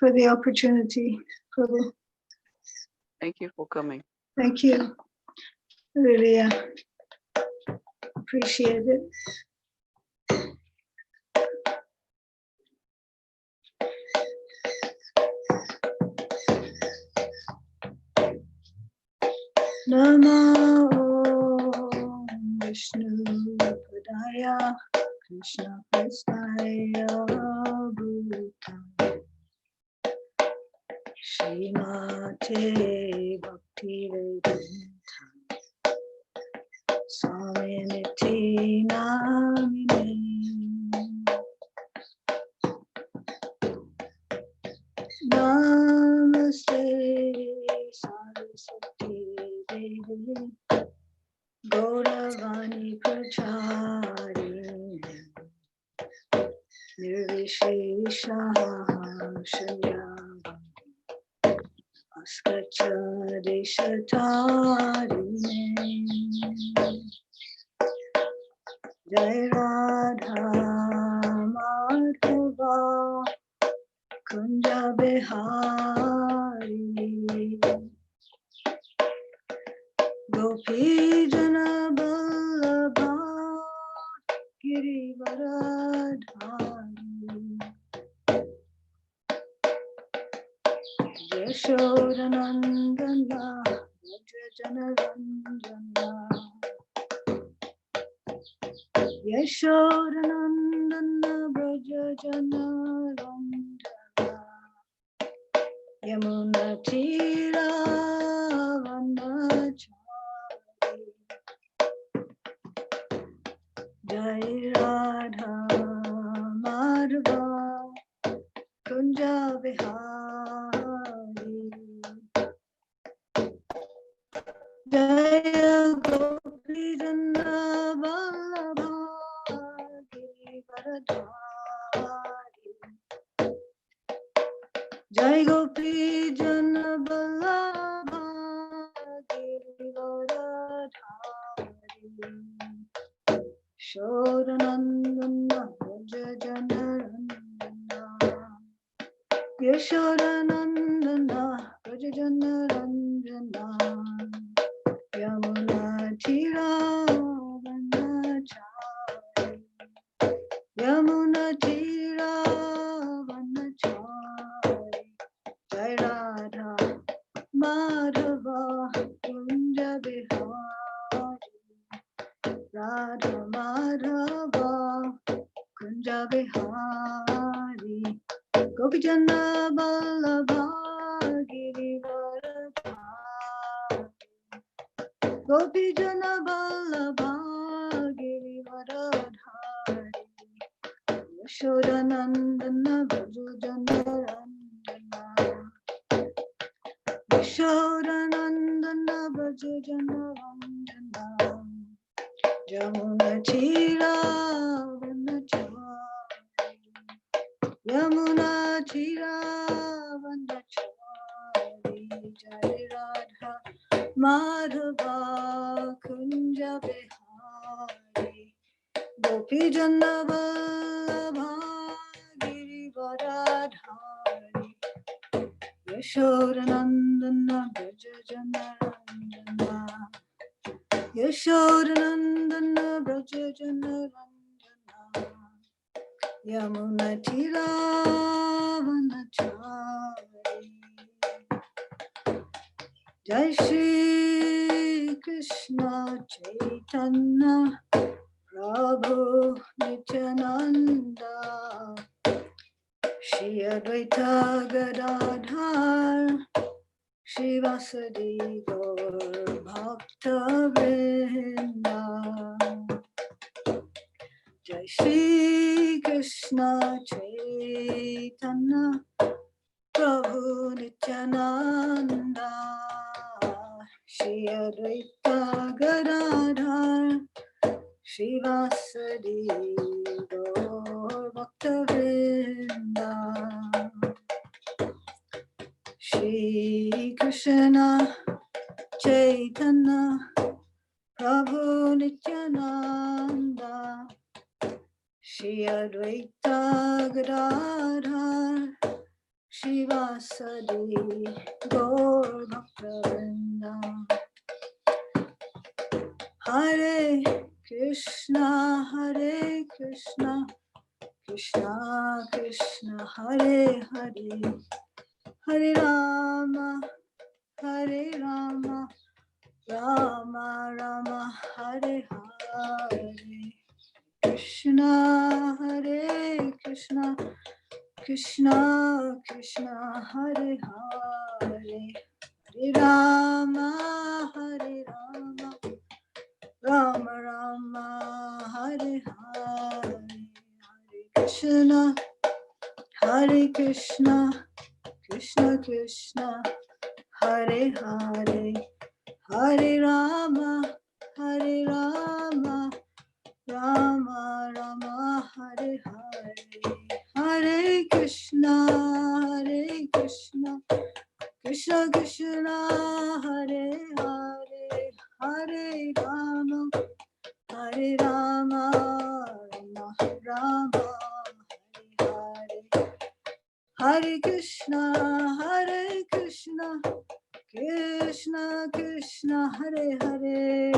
for the opportunity. Thank you for coming. Thank you. Really appreciate it. Namo Vishnu Padaya Krishna Prasthaya Bhutam Srimate Bhakti Vedanta Swami Niti Namine Namaste Saraswati Devi Gauravani Pracharine Nirvishesha Shanyam Askacha Deshatarine Jai Radha Madhava Kunja Bihari Gopi Jana Vallabha Girivaradhari Yashodanandana Vajrajanarandana Yashodanandana Vajrajanarandana Yamuna Tira Vanachari Jai Radha Madhava Kunja Vihari Jaya Gopi Jana Vallabha Girivaradhari Jai Gopi Jana Vallabha Girivaradhari Shodanandana Vrajajanarandana Yashodanandana Vrajajanarandana Yamuna Tira Vanachari Yamuna Tira Vanachari Jai Radha Madhava Kunja Bihari Radha Madhava Kunja Bihari Gopijana Vallabha Girivaradhari Gopijana Vallabha Girivaradhari Yashodanandana Vrajajanarandana Yashodanandana Vrajajanarandana Yamuna Tira Vanachari Yamuna Tira Vanachari Jai Radha Madhava Kunja Bihari Gopi Jana Vallabha Girivaradhari Yashodanandana Vrajajanarandana Yashodanandana Vrajajanarandana Yamuna Tira Vanachari Jai Shri Krishna Chaitanya Prabhu Nityananda Shri Advaita Gadadhar Shivasadi Gaur Bhakta Vrinda Jai Shri Krishna Chaitanya Prabhu Nityananda Shri Advaita Gadadhar Shivasadi Gaur Bhakta Vrinda Shri Krishna Chaitanya Prabhu Nityananda Shri Advaita Gadadhar Shivasadi Gaur Bhakta Vrinda. Hare Krishna, Krishna Krishna, Hare Hare, Hare Rama, Rama Rama, Hare Hare. Krishna, Hare Krishna, Krishna Krishna, Hare Hare, Hare Rama, Rama Rama, Hare Hare. Krishna, Hare Krishna, Krishna Krishna, Hare Hare, Hare Rama, Rama Rama, Hare Hare. Hare Krishna, Krishna Krishna, Hare Hare, Hare Rama, Rama Rama, Hare Hare. Hare Krishna, Krishna Krishna, Hare Hare,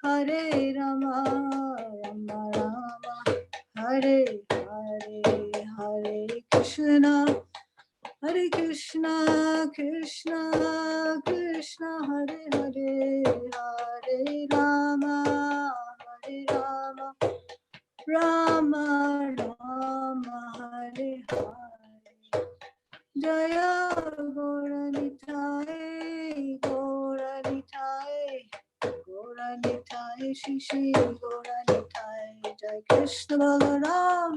Hare Rama, Rama Rama, Hare Hare. Hare Krishna, Krishna Krishna, Hare Hare, Hare Rama, Rama Rama, Hare Hare. Jaya Gaura Nitai, Gaura Nitai, Shri Shri Gaura Nitai. Jai Krishna Balaram,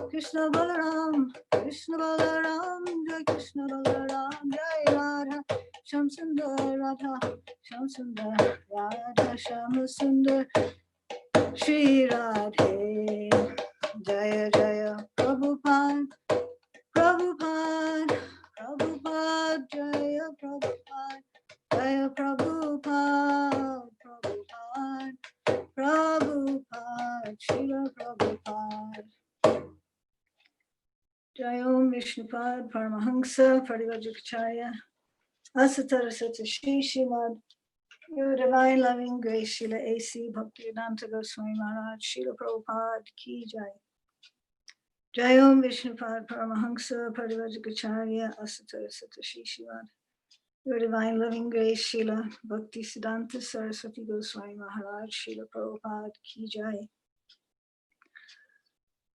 Krishna Balaram, Krishna Balaram, Jai Krishna Balaram, Jai Radha Shamsundar, Radha Shamsundar, Radha Shamsundar, Shri Radhe. Jaya Jaya Prabhupada, Prabhupada, Jaya Prabhupada, Jaya Prabhupada, Prabhupada, Srila Prabhupada. Jaya Om Vishnupad Paramahamsa Parivajikacharya Asatara Sata Shri Srimad Your Divine Loving Grace Srila A.C. Bhaktivedanta Goswami Maharaj Srila Prabhupada Ki Jai. Jai Om Vishnupad Paramahamsa Parivajikacharya Asatara Sata Shri Srimad Your Divine Loving Grace Srila Bhaktisiddhanta Saraswati Goswami Maharaj Srila Prabhupada Ki Jai.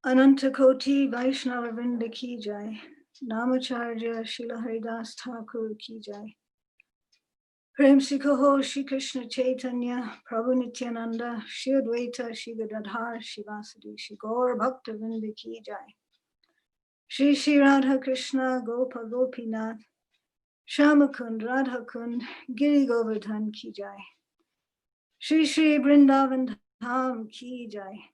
Ananta Koti Vaishnava Vrinda Ki Jai. Namacharya Srila Haridas Thakur Ki Jai. Prem Sikaho Shri Krishna Chaitanya Prabhu Nityananda Shri Advaita Shri Gadadhar Shri Vasadi Shri Gaur Bhakta Vrinda Ki Jai. Shri Shri Radha Krishna Gopa Gopinath Shamakund Radhakund Giri Govardhan Ki Jai. Shri Shri Vrindavan Dham Ki Jai.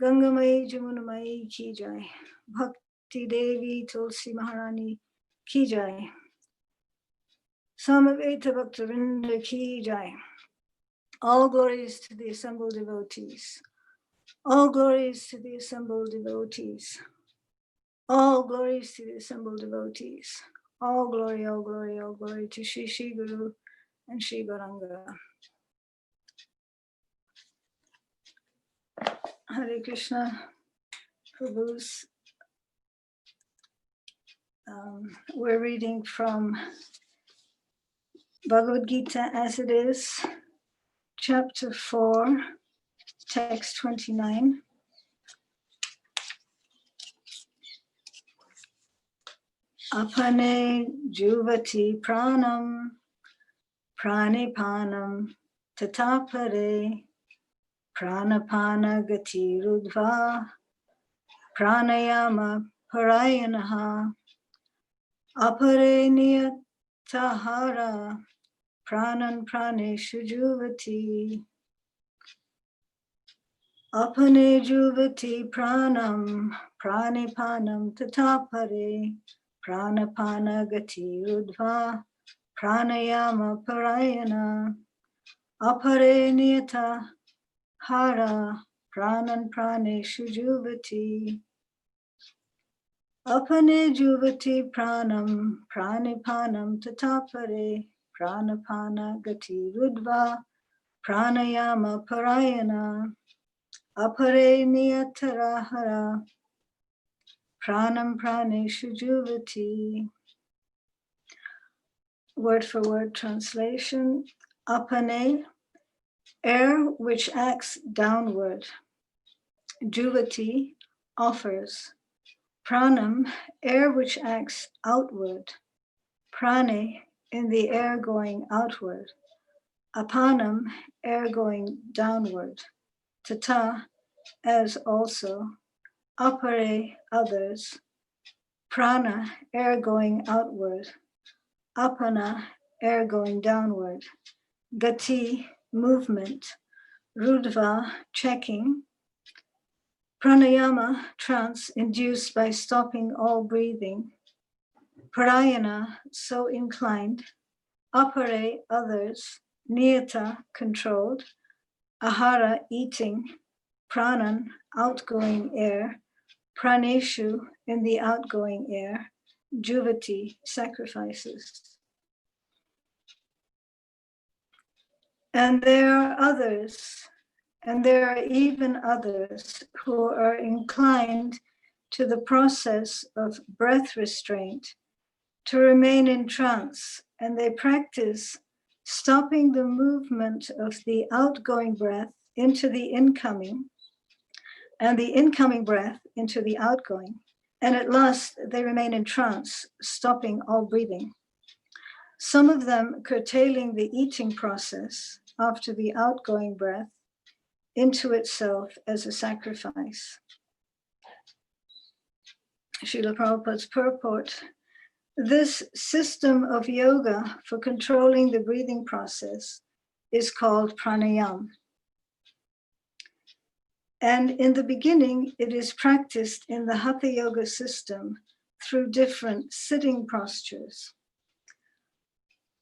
Gangamai Jamunamai Ki Jai. Bhakti Devi Tulsi Maharani Ki Jai. Samaveta Bhaktivinoda Ki Jai. All glories to the assembled devotees. All glories to the assembled devotees. All glories to the assembled devotees. All glory to Shri Shri Guru and Shri Gauranga. Hare Krishna, Prabhus. We're reading from Bhagavad Gita as it is, chapter 4, text 29. Apāne juhvati prāṇaṁ, prāṇāpāna tathāpare, prāṇāpāna-gatī ruddhvā, prāṇayāma-parāyaṇāḥ, apare niyatāhārāḥ, prāṇaṣu juhvati. Apāne juhvati prāṇaṁ, prāṇāpāna tathāpare, prāṇāpāna-gatī ruddhvā, prāṇayāma-parāyaṇāḥ, apare niyatāhārāḥ, prāṇaṣu juhvati. apāne juhvati prāṇaṁ, prāṇe tathāpare, prāṇāpāna-gatī ruddhvā, prāṇayāma-parāyaṇāḥ, apare niyatāhārāḥ, prāṇaṅ juhvati. Word for word translation. Apāne, air which acts downward. Juhvati, offers. Prāṇaṁ, air which acts outward. Prāṇe, in the air going outward. Apānaṁ, air going downward. Tatha, as also. Apare, others. Prāṇa, air going outward. Apāna, air going downward. Gati, movement. Ruddhvā, checking. Prāṇayāma, trance induced by stopping all breathing. Parāyaṇāḥ, so inclined. Apare, others. Niyata, controlled. Ahāra, eating. Prāṇan, outgoing air. prāṇeṣu, in the outgoing air. Juhvati, sacrifices. And there are others, and there are even others who are inclined to the process of breath restraint, to remain in trance, and they practice stopping the movement of the outgoing breath into the incoming, and the incoming breath into the outgoing. And at last, they remain in trance, stopping all breathing. Some of them curtailing the eating process after the outgoing breath into itself as a sacrifice. Srila Prabhupada's purport. This system of yoga for controlling the breathing process is called prāṇaṁ. And in the beginning, it is practiced in the Hatha Yoga system through different sitting postures.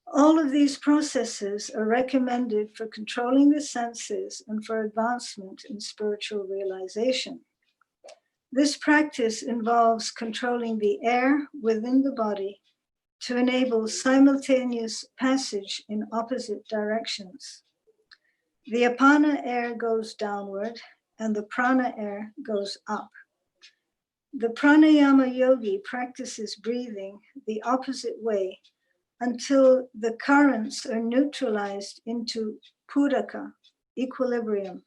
All of these processes are recommended for controlling the senses and for advancement in spiritual realization. This practice involves controlling the air within the body to enable simultaneous passage in opposite directions. The apāne air goes downward and the prāṇa air goes up. The pranayama yogi practices breathing the opposite way until the currents are neutralized into pūraka, equilibrium.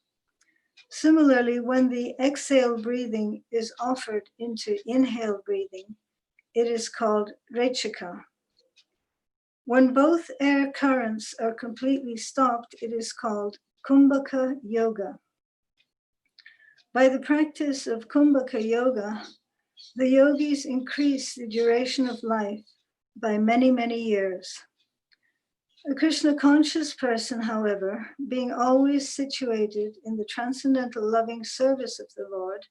Similarly, when the exhale breathing is offered into inhale breathing, it is called rechika. When both air currents are completely stopped, it is called kumbhaka yoga. By the practice of kumbhaka yoga, the yogis increase the duration of life by many, many years. A Krishna conscious person, however, being always situated in the transcendental loving service of the Lord,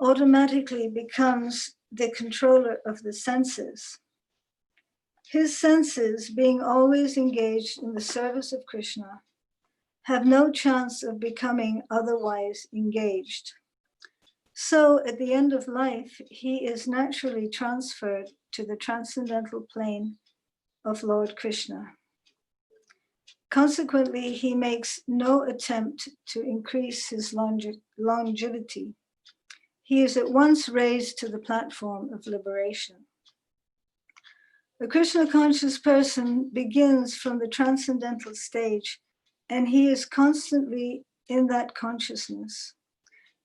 automatically becomes the controller of the senses. His senses, being always engaged in the service of Krishna, have no chance of becoming otherwise engaged. So at the end of life, he is naturally transferred to the transcendental plane of Lord Krishna. Consequently, he makes no attempt to increase his longevity. He is at once raised to the platform of liberation. The Krishna conscious person begins from the transcendental stage, and he is constantly in that consciousness.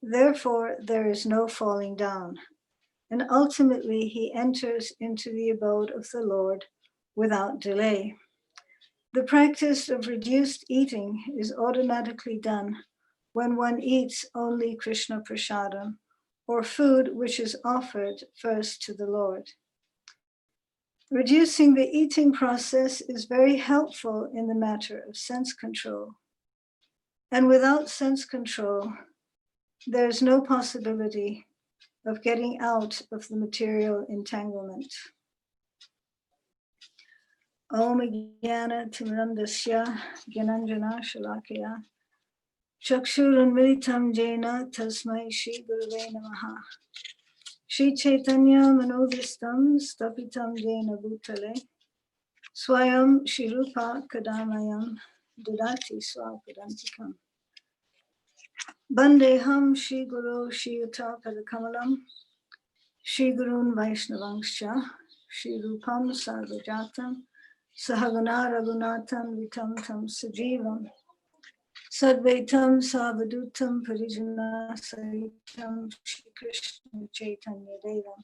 Therefore, there is no falling down, and ultimately he enters into the abode of the Lord without delay. The practice of reduced eating is automatically done when one eats only Krishna prasadam, or food which is offered first to the Lord. Reducing the eating process is very helpful in the matter of sense control. And without sense control, there is no possibility of getting out of the material entanglement. Om Jnana Timirandasya Gyananjana Shalakaya Chakshurunmilitam Jena Tasmai Shri Gurave Namaha. Shri Chaitanya Manodhistam Stapitam Jena Bhutale Swayam Shirupa Kadamayam Dudati Swapadantikam Bandeham Shri Guru Shri Yuta Padakamalam Shri Gurun Vaishnavangscha Shri Rupam Sarvajatam Sahagana Raghunatam Vitam Tam Sajivam Sadvaitam Savadutam Parijana Sahitam Shri Krishna Chaitanya Devam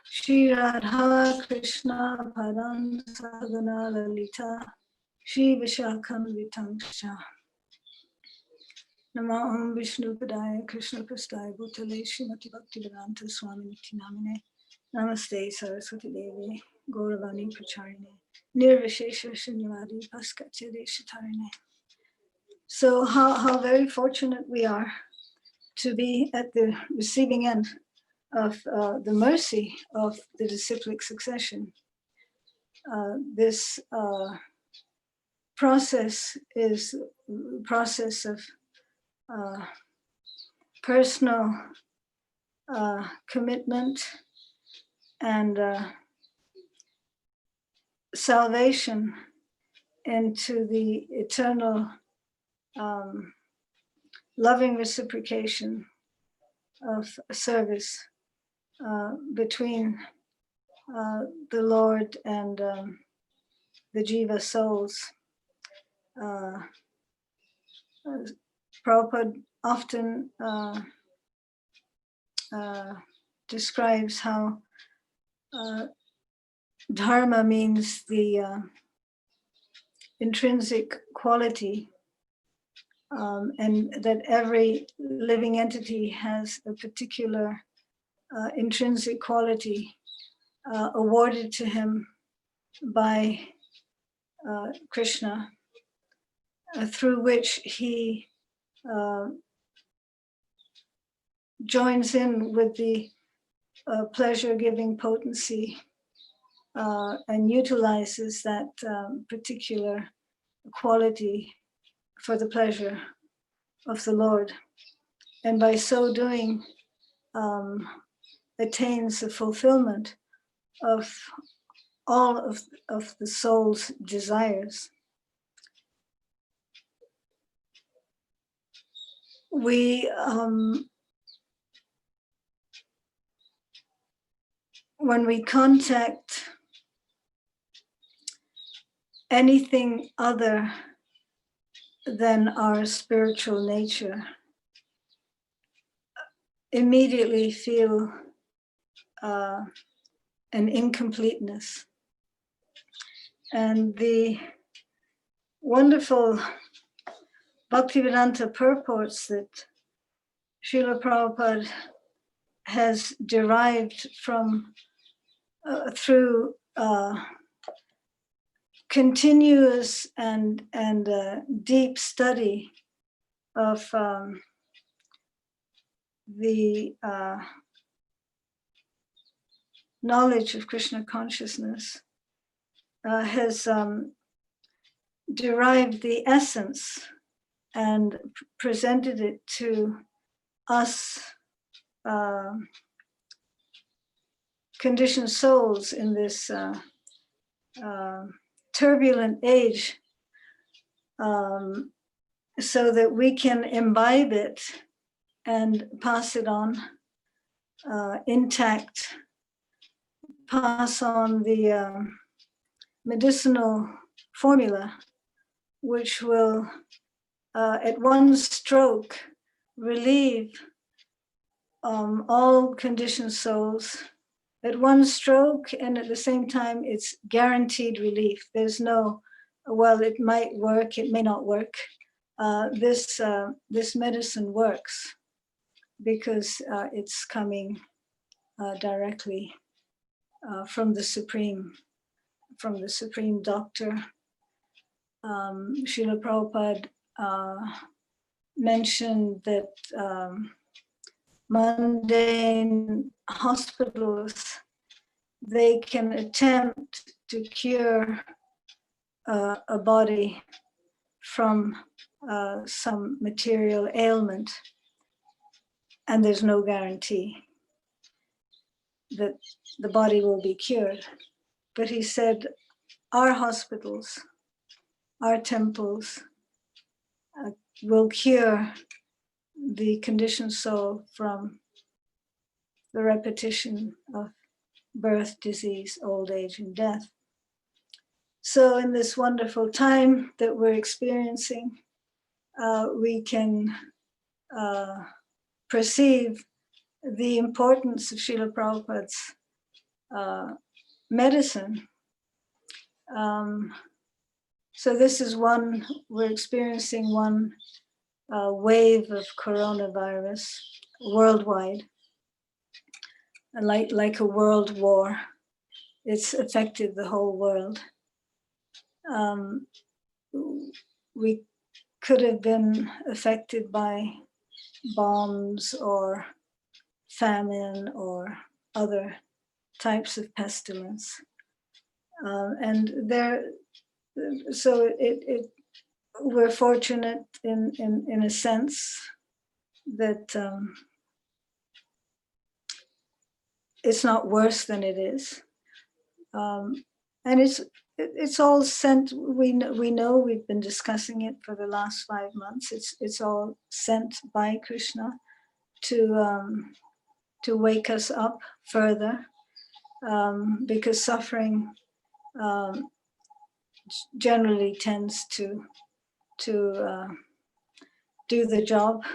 Shri Radha Krishna Param Sahagana Lalita Shri Vishakam Vitamsha Nama Om Vishnu Padaya Krishna Prastaya Bhutale Srimati Bhaktivedanta Swami Niti Namine Namaste Saraswati Devi Gauravani Pracharine Nirvishesha Shunyavadi Paskatya Deshatarine. So how very fortunate we are to be at the receiving end of the mercy of the disciplic succession. This process is a process of personal commitment and salvation into the eternal loving reciprocation of service between the Lord and the jiva souls. Prabhupada often describes how dharma means the intrinsic quality, and that every living entity has a particular intrinsic quality awarded to him by Krishna, through which he joins in with the pleasure-giving potency and utilizes that particular quality for the pleasure of the Lord, and by so doing attains the fulfillment of all of the soul's desires. We when we contact anything other than our spiritual nature, immediately feel an incompleteness. And the wonderful Bhaktivedanta purports that Srila Prabhupada has derived from through continuous and deep study of the knowledge of Krishna consciousness, has derived the essence and presented it to us conditioned souls in this turbulent age, so that we can imbibe it and pass it on intact, pass on the medicinal formula, which will at one stroke relieve all conditioned souls at one stroke, and at the same time it's guaranteed relief. There's no, well, it might work, it may not work. This medicine works because it's coming directly from the Supreme Doctor. Srila Prabhupada mentioned that mundane hospitals, they can attempt to cure a body from some material ailment, and there's no guarantee. that the body will be cured. But he said, our hospitals, our temples will cure the conditioned soul from the repetition of birth, disease, old age, and death. So in this wonderful time that we're experiencing, we can perceive the importance of Srila Prabhupada's medicine. So this is we're experiencing one wave of coronavirus worldwide, like a world war. It's affected the whole world. We could have been affected by bombs or famine or other types of pestilence. So we're fortunate in a sense that it's not worse than it is. And it's all sent, we know we've been discussing it for the last 5 months. It's all sent by Krishna to wake us up further, because suffering generally tends to do the job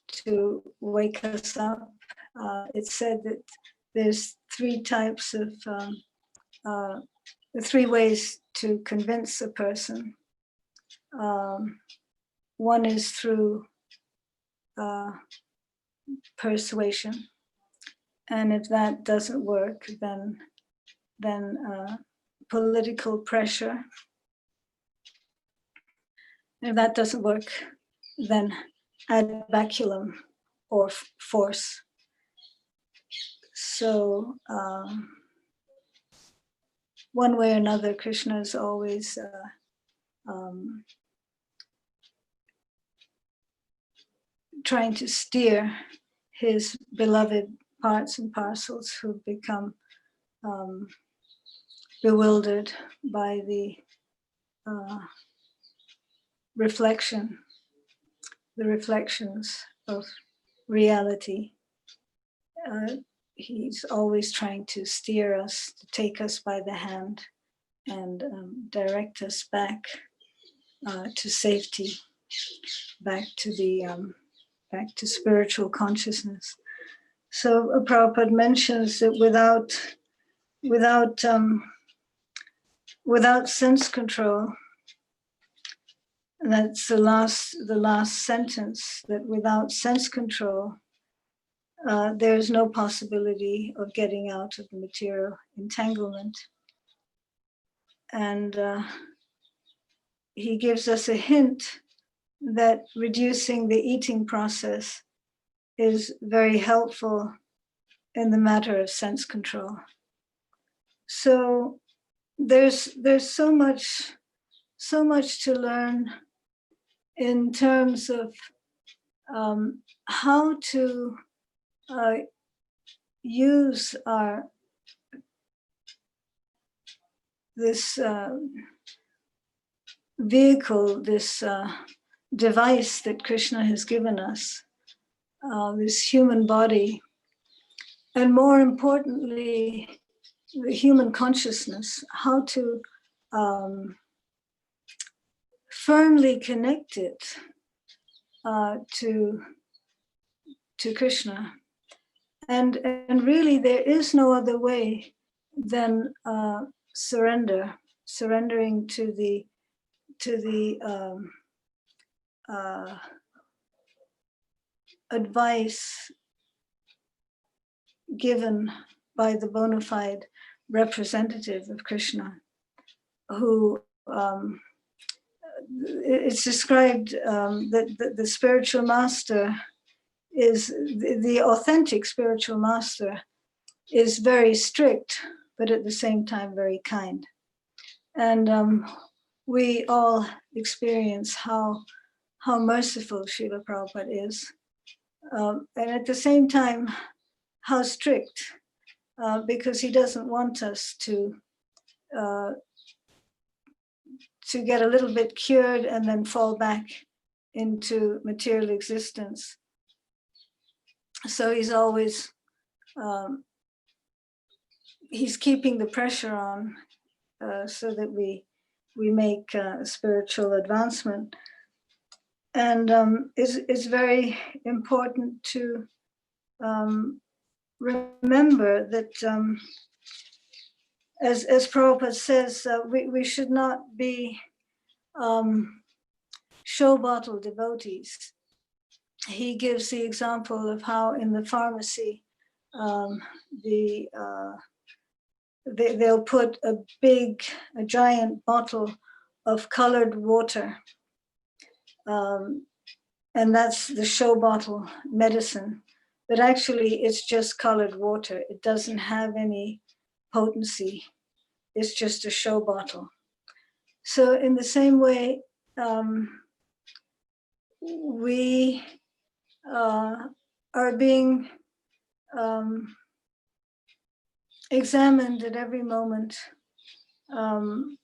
to wake us up. It's said that there's 3 types of 3 ways to convince a person. One is through persuasion, and if that doesn't work, then political pressure. If that doesn't work, then ad baculum, or force. So one way or another, Krishna is always trying to steer his beloved parts and parcels who've become bewildered by the reflections of reality. He's always trying to steer us, to take us by the hand and direct us back to safety, back to spiritual consciousness. So Prabhupada mentions that without sense control, and that's the last sentence, that without sense control, there's no possibility of getting out of the material entanglement. And he gives us a hint that reducing the eating process is very helpful in the matter of sense control. So there's so much to learn in terms of how to use this vehicle, this device that Krishna has given us, this human body, and more importantly, the human consciousness, how to firmly connect it to Krishna. And really there is no other way than surrendering to the advice given by the bona fide representative of Krishna, who it's described that the spiritual master is, the authentic spiritual master is very strict, but at the same time very kind. And we all experience how merciful Srila Prabhupada is, and at the same time, how strict. because he doesn't want us to get a little bit cured and then fall back into material existence. So he's always, he's keeping the pressure on so that we make spiritual advancement. And it's very important to remember that, as Prabhupada says, we should not be show bottle devotees. He gives the example of how in the pharmacy they'll put a giant bottle of colored water, and that's the show bottle medicine. But actually, it's just colored water. It doesn't have any potency. It's just a show bottle. So in the same way, we are being examined at every moment. All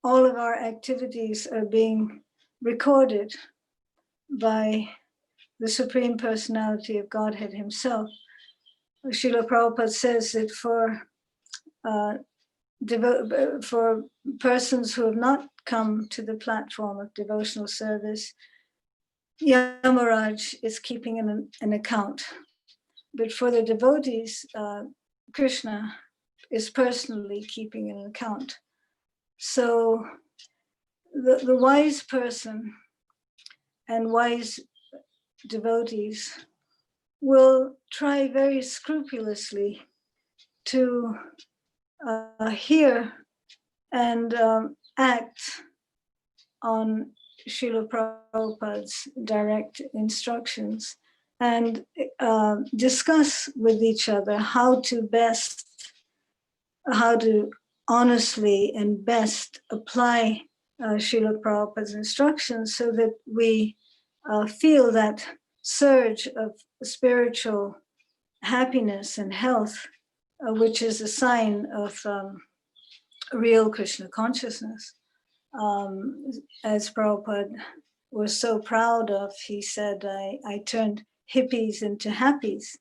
of our activities are being recorded by the Supreme Personality of Godhead himself. Srila Prabhupada says that for persons who have not come to the platform of devotional service, Yamaraj is keeping an account. But for the devotees, Krishna is personally keeping an account. So the wise person and wise devotees will try very scrupulously to hear and act on Srila Prabhupada's direct instructions and discuss with each other how to honestly and best apply Srila Prabhupada's instructions so that we feel that surge of spiritual happiness and health, which is a sign of real Krishna consciousness. As Prabhupada was so proud of, he said, I turned hippies into happies.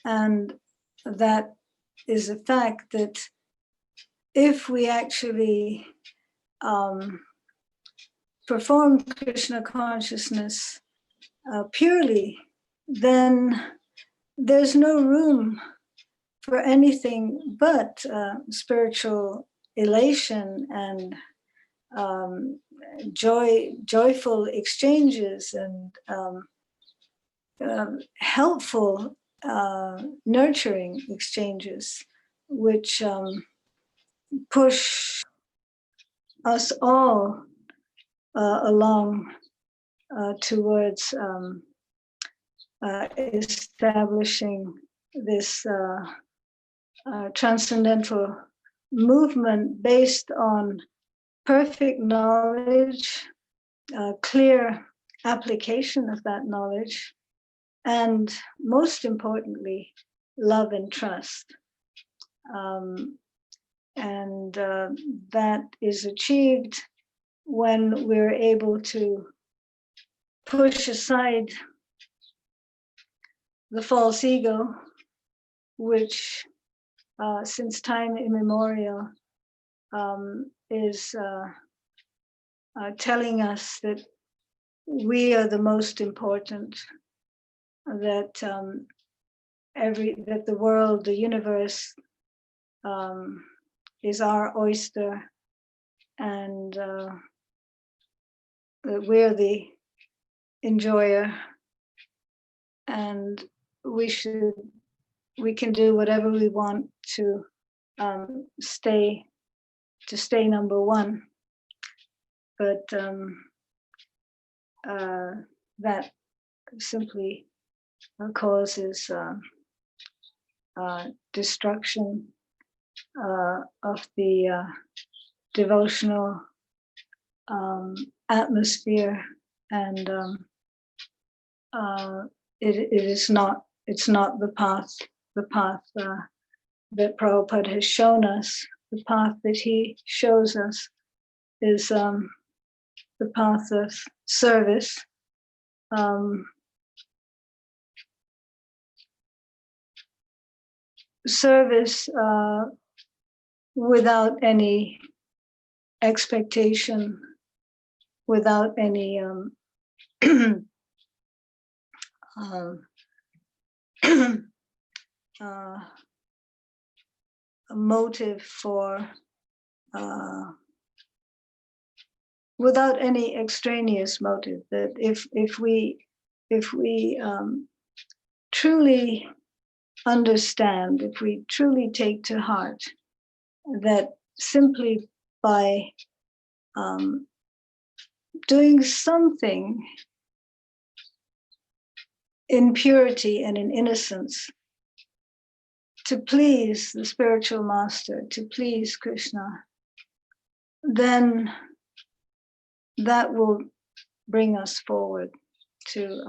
And that is a fact that if we actually perform Krishna consciousness purely, then there's no room for anything but spiritual elation and joyful exchanges and helpful, nurturing exchanges, which push us all along towards establishing this transcendental movement based on perfect knowledge, clear application of that knowledge, and most importantly, love and trust. And that is achieved when we're able to push aside the false ego, which since time immemorial is telling us that we are the most important, that that the world, the universe, is our oyster, and that we're the enjoyer, and we can do whatever we want to stay number one. But that simply causes destruction of the devotional atmosphere, and it's not the path the path that Prabhupada has shown us. The path that he shows us is the path of service. Service without any expectation, without any a motive for, without any extraneous motive. That if we truly understand, if we truly take to heart that simply by doing something in purity and in innocence to please the spiritual master, to please Krishna, then that will bring us forward to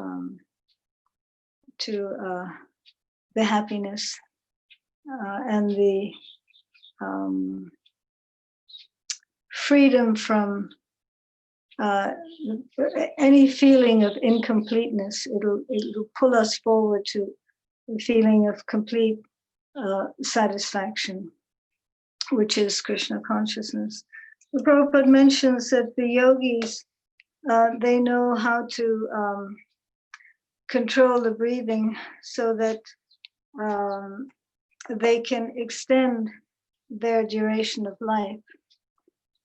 the happiness and the freedom from any feeling of incompleteness. It'll pull us forward to the feeling of complete satisfaction, which is Krishna consciousness. The Prabhupada mentions that the yogis, they know how to control the breathing so that they can extend their duration of life.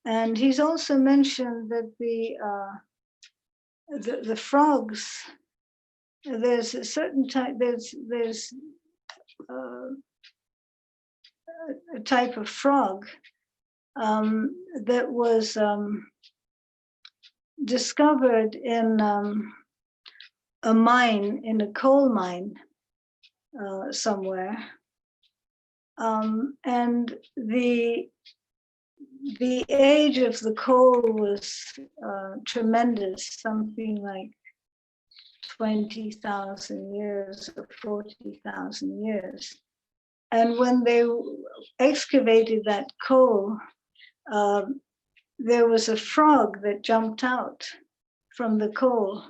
And he's also mentioned that the frogs, there's a certain type, there's a type of frog that was discovered in a mine, in a coal mine somewhere, and the age of the coal was tremendous, something like 20,000 years or 40,000 years. And when they excavated that coal, there was a frog that jumped out from the coal.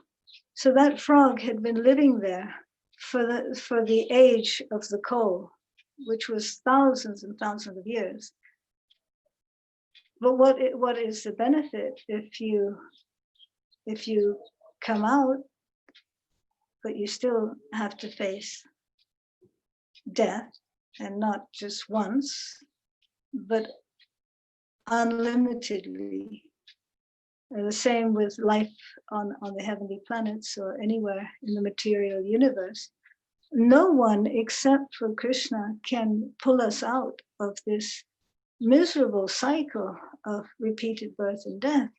So that frog had been living there for the age of the coal, which was thousands and thousands of years. But what is the benefit if you come out, but you still have to face death, and not just once, but unlimitedly. The same with life on the heavenly planets or anywhere in the material universe. No one except for Krishna can pull us out of this miserable cycle of repeated birth and death.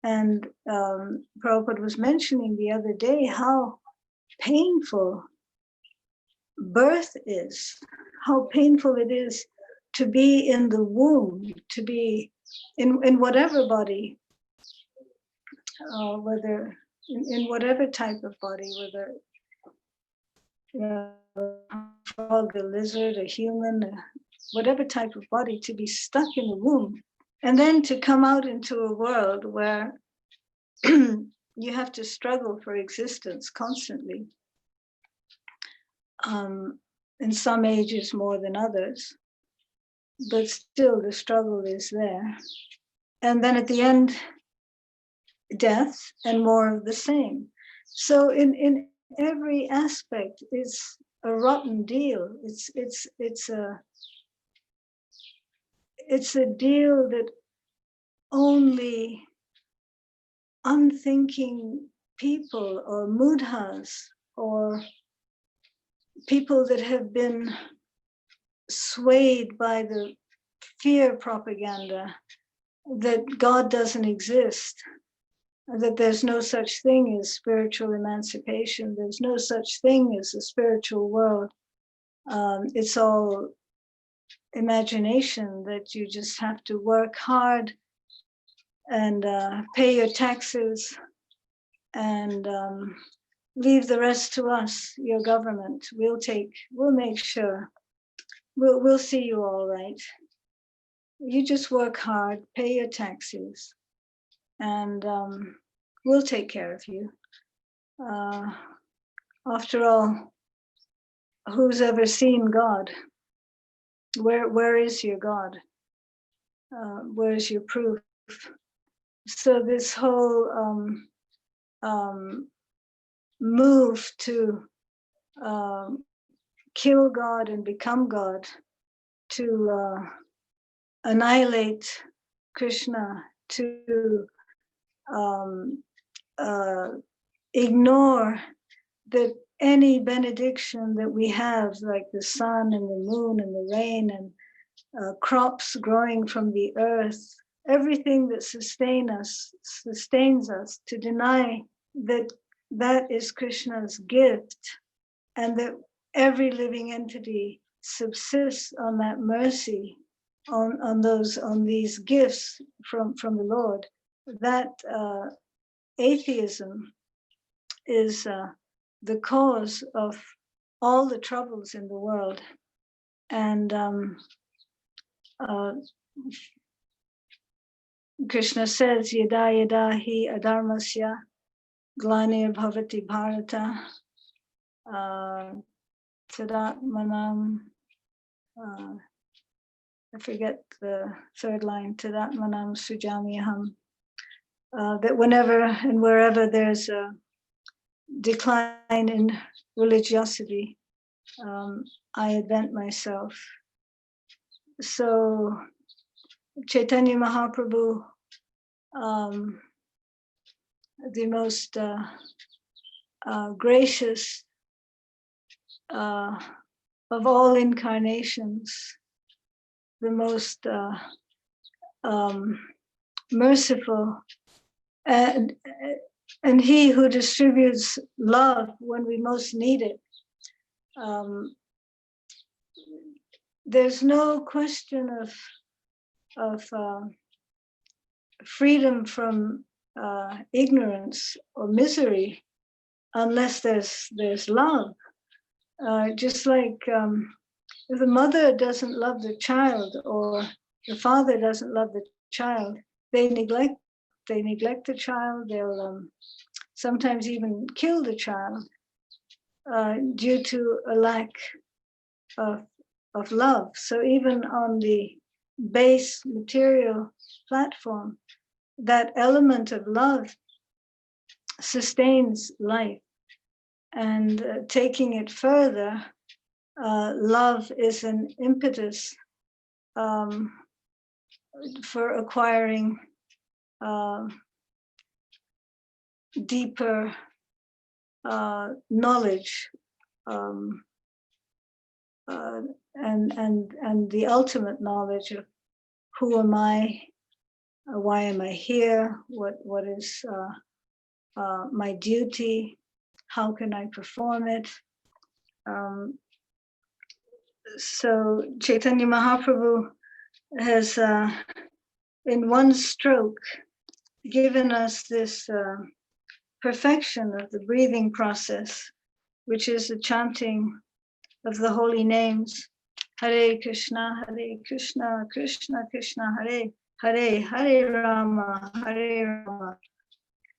And Prabhupada was mentioning the other day how painful birth is, how painful it is to be in the womb, to be in whatever body, whether in whatever type of body, whether a frog, a lizard, a human, whatever type of body, to be stuck in the womb, and then to come out into a world where you have to struggle for existence constantly. In some ages more than others, but still the struggle is there. And then at the end, death and more of the same. So in every aspect, it's a rotten deal. It's a deal that only unthinking people or mudhas or people that have been swayed by the fear propaganda that God doesn't exist, that there's no such thing as spiritual emancipation, there's no such thing as a spiritual world. It's all imagination, that you just have to work hard and pay your taxes and leave the rest to us, your government. We'll make sure. We'll see you all right. You just work hard, pay your taxes, and we'll take care of you. After all, who's ever seen God? Where is your God? Where is your proof? So this whole move to kill God and become God, to annihilate Krishna, to ignore that any benediction that we have, like the sun and the moon and the rain and crops growing from the earth, everything that sustains us, to deny that that is Krishna's gift, and that every living entity subsists on that mercy, on these gifts from the Lord. That atheism is the cause of all the troubles in the world. And Krishna says, yada yada hi adharmasya glanir bhavati bharata tadatmanam, I forget the third line, tadatmanam sujamyaham, that whenever and wherever there's a decline in religiosity, I invent myself. So Chaitanya Mahaprabhu, the most gracious of all incarnations, the most merciful, and he who distributes love when we most need it. There's no question of freedom from ignorance or misery unless there's love. Just like if the mother doesn't love the child, or the father doesn't love the child, they neglect the child. They'll sometimes even kill the child due to a lack of love. So even on the base material platform, that element of love sustains life. And taking it further, love is an impetus for acquiring deeper knowledge, and the ultimate knowledge of who am I, why am I here, what is my duty, how can I perform it. So Chaitanya Mahaprabhu has in one stroke given us this perfection of the breathing process, which is the chanting of the holy names. Hare Krishna, Krishna Krishna, Hare Hare, Hare Rama,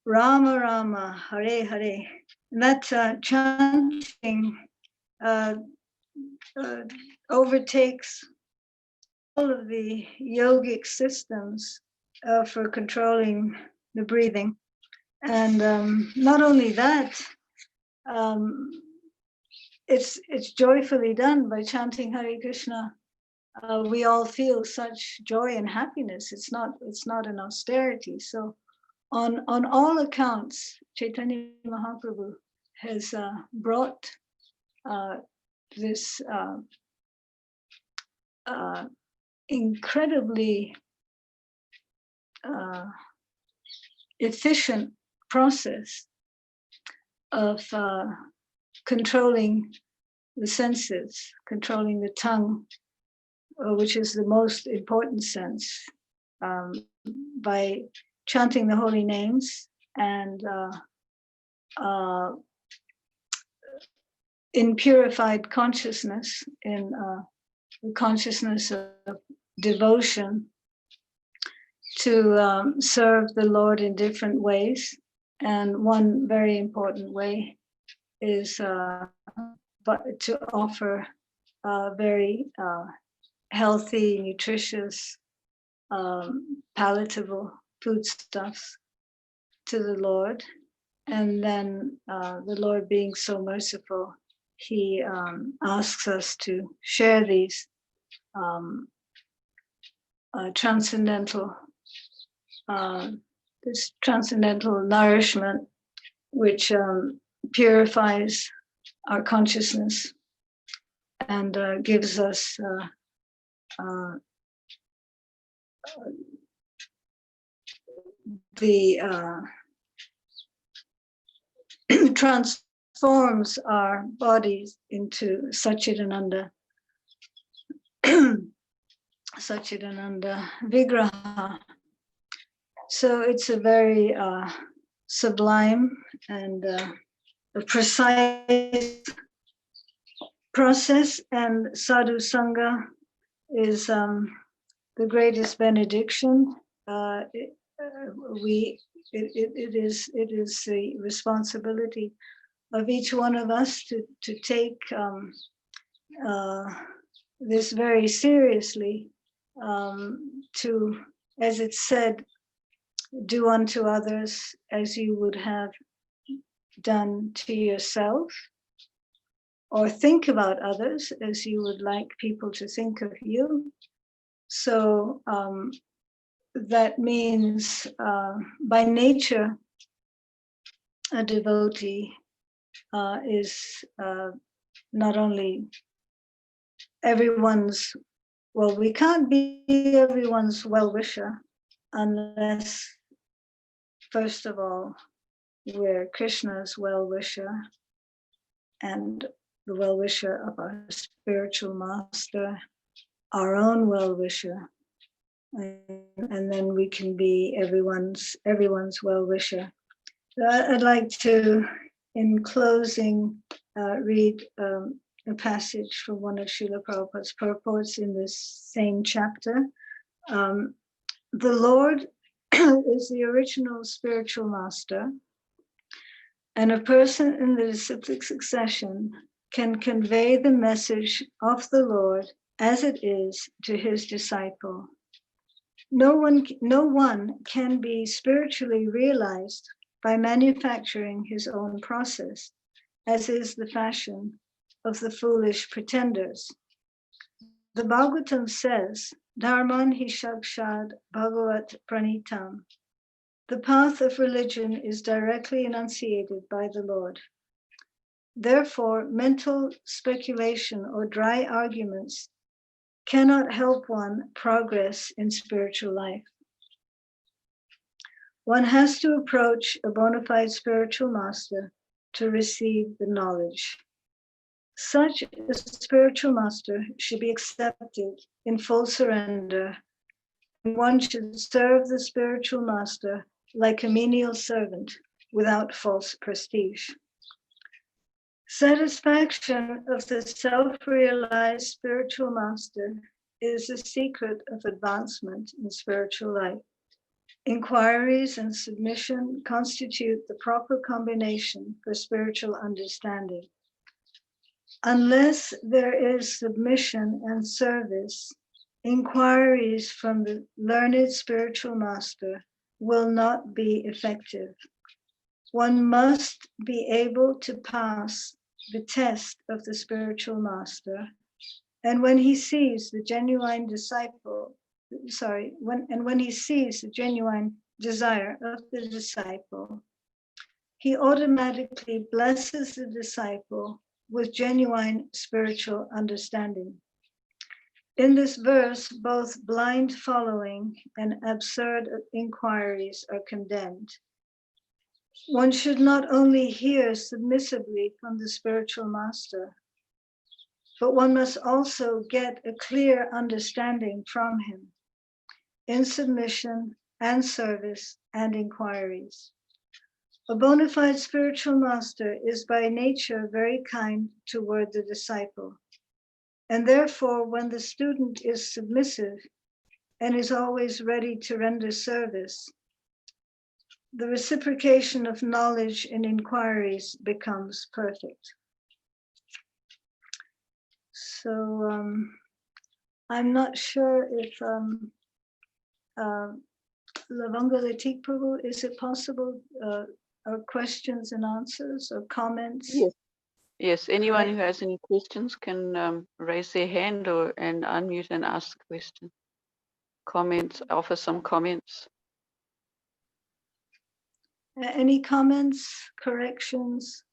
Rama Rama, Hare Hare. And that chanting overtakes all of the yogic systems for controlling the breathing. And not only that, it's joyfully done. By chanting Hare Krishna, we all feel such joy and happiness. It's not an austerity. So on all accounts, Chaitanya Mahaprabhu has brought this incredibly efficient process of controlling the senses, controlling the tongue, which is the most important sense, by chanting the holy names and in purified consciousness, in the consciousness of devotion, to serve the Lord in different ways. And one very important way is to offer very healthy, nutritious, palatable foodstuffs to the Lord. And then the Lord, being so merciful, he asks us to share these transcendental nourishment, which purifies our consciousness and gives us transforms our bodies into Satchidananda Vigraha. So it's a very sublime and a precise process, and Sadhu Sangha is the greatest benediction. It is the responsibility of each one of us to take this very seriously, to, as it's said, do unto others as you would have done to yourself, or think about others as you would like people to think of you. So that means by nature, a devotee is not only everyone's, well, we can't be everyone's well-wisher unless, first of all, we're Krishna's well-wisher and the well-wisher of our spiritual master, our own well-wisher, and then we can be everyone's well-wisher. So I'd like to, in closing, read a passage from one of Srila Prabhupada's purports in this same chapter. The Lord is the original spiritual master, and a person in the disciplic succession can convey the message of the Lord as it is to his disciple. No one can be spiritually realized by manufacturing his own process, as is the fashion of the foolish pretenders. The Bhagavatam says, Dharman hi shakshad bhagavat pranitam. The path of religion is directly enunciated by the Lord. Therefore, mental speculation or dry arguments cannot help one progress in spiritual life. One has to approach a bona fide spiritual master to receive the knowledge. Such a spiritual master should be accepted in full surrender. One should serve the spiritual master like a menial servant without false prestige. Satisfaction of the self-realized spiritual master is the secret of advancement in spiritual life. Inquiries and submission constitute the proper combination for spiritual understanding. Unless there is submission and service, inquiries from the learned spiritual master will not be effective. One must be able to pass the test of the spiritual master, and when he sees the genuine when he sees the genuine desire of the disciple, he automatically blesses the disciple with genuine spiritual understanding. In this verse, both blind following and absurd inquiries are condemned. One should not only hear submissively from the spiritual master, but one must also get a clear understanding from him in submission and service and inquiries. A bona fide spiritual master is by nature very kind toward the disciple. And therefore, when the student is submissive and is always ready to render service, the reciprocation of knowledge and inquiries becomes perfect. So I'm not sure if Lavangalatik Prabhu, is it possible, or questions and answers or comments? Yes. Yes, anyone who has any questions can raise their hand and unmute and ask a question. Comments, offer some comments. Any comments, corrections,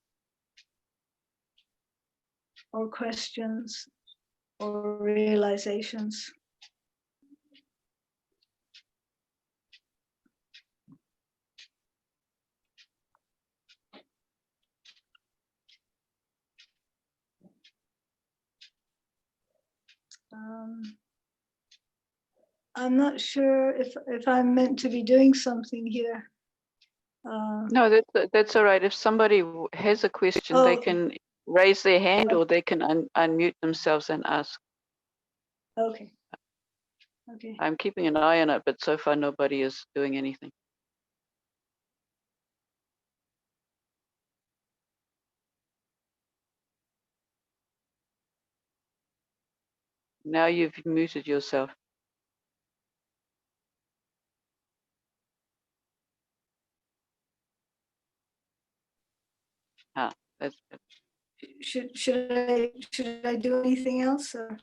or questions, or realizations? I'm not sure if I'm meant to be doing something here. No, that's all right. If somebody has a question, they can raise their hand or they can unmute themselves and ask. Okay. Okay. I'm keeping an eye on it, but so far nobody is doing anything. Now you've muted yourself. Ah, that's good. Should I do anything else? Or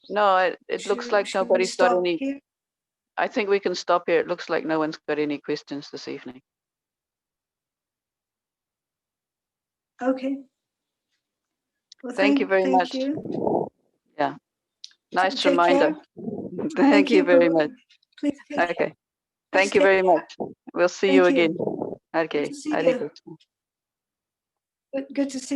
no, it looks like nobody's got any. Here? I think we can stop here. It looks like no one's got any questions this evening. Okay. Well, thank you very much. You. Yeah. Nice Take reminder. Care. Thank you very much. Please. Okay. Thank you very much. We'll see you again. Okay. Good to see you. Good to see you.